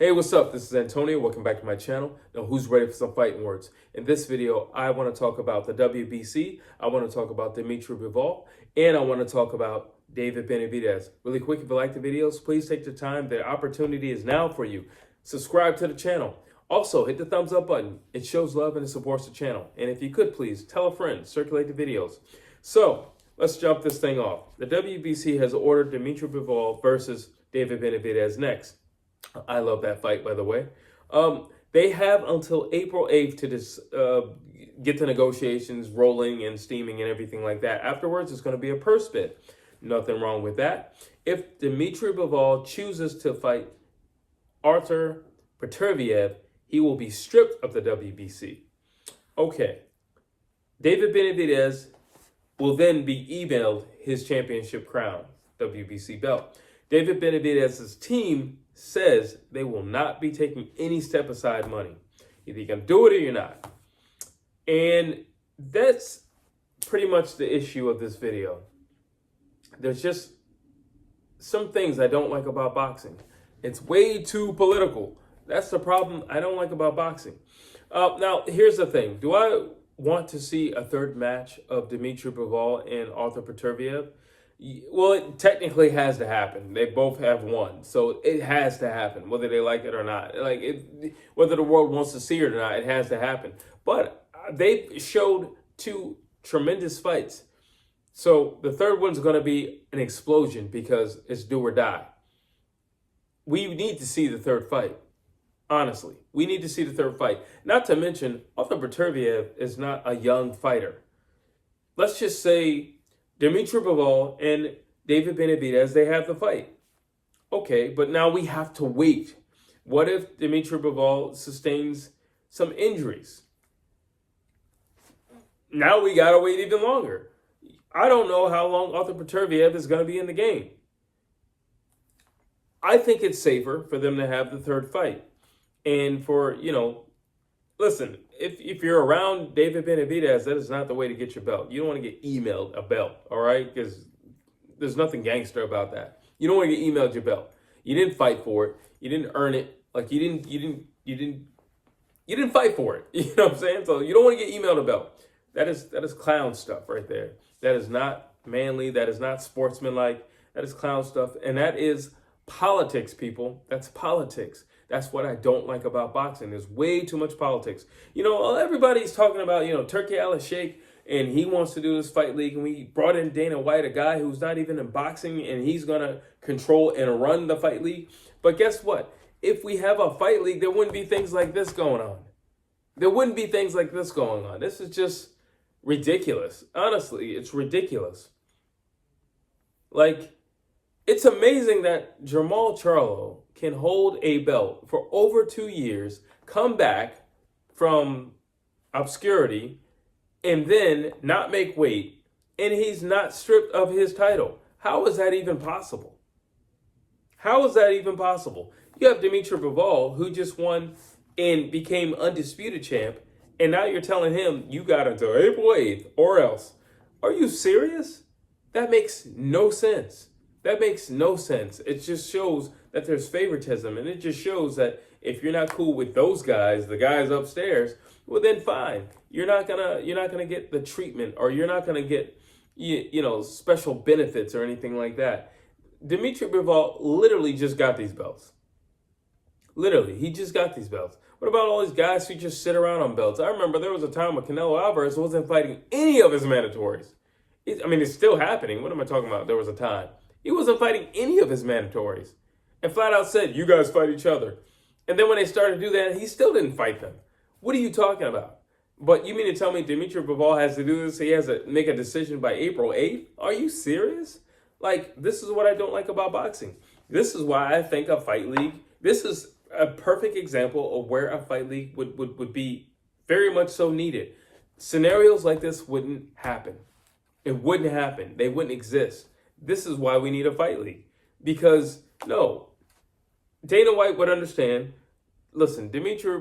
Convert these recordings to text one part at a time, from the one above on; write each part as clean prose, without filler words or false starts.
Hey, what's up? This is Antonio. Welcome back to my channel. Now, who's ready for some fighting words? In this video, I want to talk about the WBC. I want to talk about Dmitry Bivol, and I want to talk about David Benavidez. Really quick, if you like the videos, please take the time. The opportunity is now for you. Subscribe to the channel. Also, hit the thumbs up button. It shows love and it supports the channel. And if you could, please tell a friend, circulate the videos. So, let's jump this thing off. The WBC has ordered Dmitry Bivol versus David Benavidez next. I love that fight, by the way. They have until April 8th to get the negotiations rolling and steaming and everything like that. Afterwards, it's going to be a purse bid. Nothing wrong with that. If Dmitry Bivol chooses to fight Artur Beterbiev, he will be stripped of the WBC. Okay. David Benavidez will then be emailed his championship crown, WBC belt. David Benavidez's team says they will not be taking any step-aside money. Either you're going to do it or you're not. And that's pretty much the issue of this video. There's just some things I don't like about boxing. It's way too political. That's the problem I don't like about boxing. Now, here's the thing. Do I want to see a third match of Dmitry Bivol and Artur Beterbiev? Well, it technically has to happen. They both have won, so it has to happen, whether they like it or not. Whether the world wants to see it or not, it has to happen. But they showed two tremendous fights. So the third one's going to be an explosion because it's do or die. We need to see the third fight. Honestly, we need to see the third fight. Not to mention, Artur Beterbiev is not a young fighter. Let's just say Dmitry Bivol and David Benavidez, they have the fight. Okay, but now we have to wait. What if Dmitry Bivol sustains some injuries? Now we got to wait even longer. I don't know how long Artur Beterbiev is going to be in the game. I think it's safer for them to have the third fight. And for, listen, if you're around David Benavidez, that is not the way to get your belt. You don't want to get emailed a belt, all right? Because there's nothing gangster about that. You don't want to get emailed your belt. You didn't fight for it. You didn't earn it. Like you didn't fight for it. You know what I'm saying? So you don't want to get emailed a belt. That is clown stuff right there. That is not manly. That is not sportsmanlike. That is clown stuff, and that is politics, people. That's politics. That's what I don't like about boxing. There's way too much politics. Everybody's talking about, Turkey Al-Sheikh, and he wants to do this fight league. And we brought in Dana White, a guy who's not even in boxing, and he's going to control and run the fight league. But guess what? If we have a fight league, there wouldn't be things like this going on. There wouldn't be things like this going on. This is just ridiculous. Honestly, it's ridiculous. It's amazing that Jermall Charlo can hold a belt for over 2 years, come back from obscurity, and then not make weight, and he's not stripped of his title. How is that even possible? How is that even possible? You have Dmitry Bivol, who just won and became undisputed champ, and now you're telling him you got until April 8th or else. Are you serious? That makes no sense. That makes no sense. It just shows that there's favoritism, and it just shows that if you're not cool with those guys, the guys upstairs, well then fine. You're not gonna get the treatment, or you're not gonna get special benefits or anything like that. Dmitry Bivol literally just got these belts. Literally, he just got these belts. What about all these guys who just sit around on belts? I remember there was a time when Canelo Alvarez wasn't fighting any of his mandatories. It's still happening. What am I talking about? There was a time. He wasn't fighting any of his mandatories and flat out said, you guys fight each other. And then when they started to do that, he still didn't fight them. What are you talking about? But you mean to tell me Dmitry Bivol has to do this? He has to make a decision by April 8th? Are you serious? This is what I don't like about boxing. This is why I think a fight league, this is a perfect example of where a fight league would be very much so needed. Scenarios like this wouldn't happen. It wouldn't happen. They wouldn't exist. This is why we need a fight league. Because, no, Dana White would understand, listen, Artur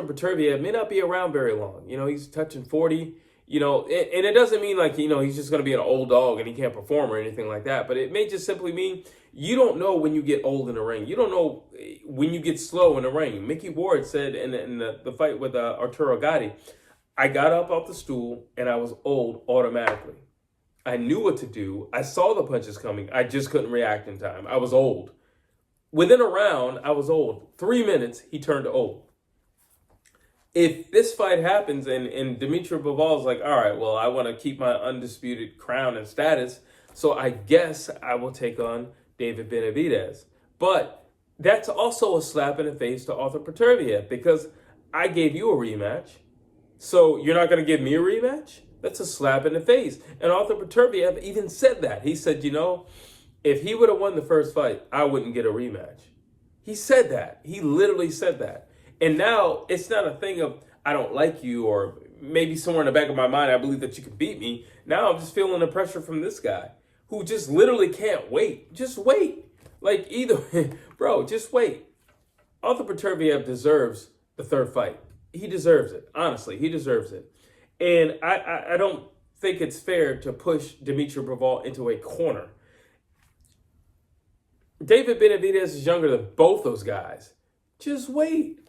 Beterbiev may not be around very long. He's touching 40. And it doesn't mean he's just going to be an old dog and he can't perform or anything like that. But it may just simply mean you don't know when you get old in the ring. You don't know when you get slow in the ring. Mickey Ward said in the fight with Arturo Gatti, I got up off the stool and I was old automatically. I knew what to do. I saw the punches coming. I just couldn't react in time. I was old. Within a round, I was old. 3 minutes, he turned old. If this fight happens and Dmitry Bivol's like, all right, well, I want to keep my undisputed crown and status, so I guess I will take on David Benavidez. But that's also a slap in the face to Artur Beterbiev, because I gave you a rematch. So you're not going to give me a rematch? That's a slap in the face. And Artur Beterbiev even said that. He said, you know, if he would have won the first fight, I wouldn't get a rematch. He said that. He literally said that. And now it's not a thing of, I don't like you, or maybe somewhere in the back of my mind, I believe that you can beat me. Now I'm just feeling the pressure from this guy who just literally can't wait. Just wait. Like either, bro, just wait. Artur Beterbiev deserves the third fight. He deserves it. Honestly, he deserves it. And I don't think it's fair to push Dmitry Bivol into a corner. David Benavidez is younger than both those guys. Just wait.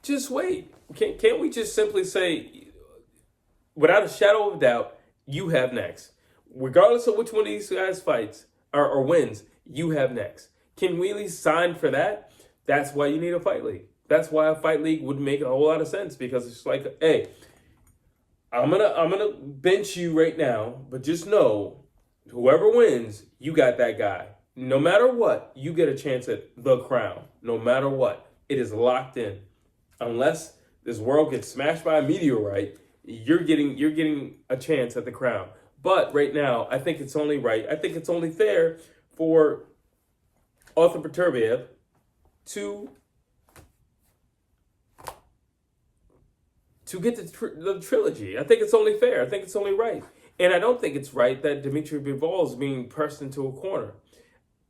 Just wait. Can't we just simply say, without a shadow of doubt, you have next. Regardless of which one of these guys fights or wins, you have next. Can we at least sign for that? That's why you need a fight league. That's why a fight league would make a whole lot of sense, because it's like, hey, I'm gonna bench you right now, but just know, whoever wins, you got that guy. No matter what, you get a chance at the crown. No matter what, it is locked in. Unless this world gets smashed by a meteorite, you're getting a chance at the crown. But right now, I think it's only right. I think it's only fair for Artur Beterbiev to get the trilogy. I think it's only fair. I think it's only right. And I don't think it's right that Dmitry Bivol is being pressed into a corner.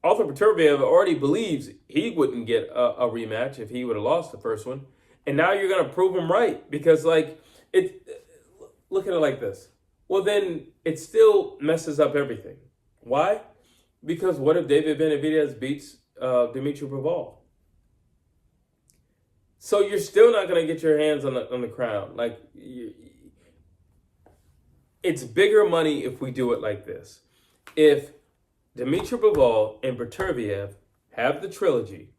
Artur Beterbiev already believes he wouldn't get a rematch if he would have lost the first one. And now you're going to prove him right, because like look at it like this. Well, then it still messes up everything. Why? Because what if David Benavidez beats Dmitry Bivol? So you're still not going to get your hands on the crown. Like, it's bigger money if we do it like this. If Dmitry Bivol and Beterbiev have the trilogy,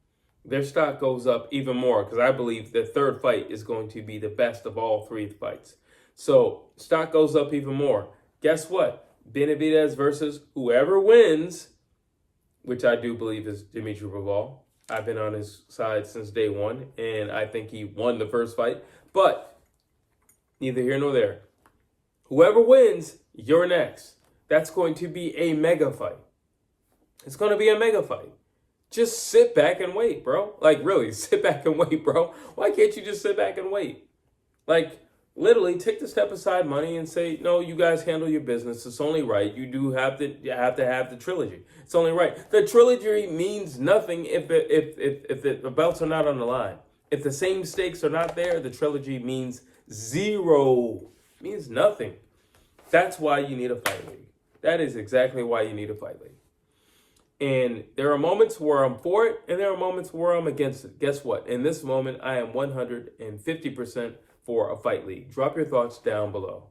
their stock goes up even more, because I believe the third fight is going to be the best of all three fights. So stock goes up even more. Guess what? Benavidez versus whoever wins, which I do believe is Dmitry Bivol. I've been on his side since day one, and I think he won the first fight. But neither here nor there. Whoever wins, you're next. That's going to be a mega fight. It's going to be a mega fight. Just sit back and wait, bro. Like, really, sit back and wait, bro. Why can't you just sit back and wait? Like, literally, take the step aside money and say, no, you guys handle your business. It's only right. You do have to have the trilogy. It's only right. The trilogy means nothing if the belts are not on the line. If the same stakes are not there, the trilogy means zero. It means nothing. That's why you need a fight league. That is exactly why you need a fight league. And there are moments where I'm for it, and there are moments where I'm against it. Guess what? In this moment, I am 150% for a fight league. Drop your thoughts down below.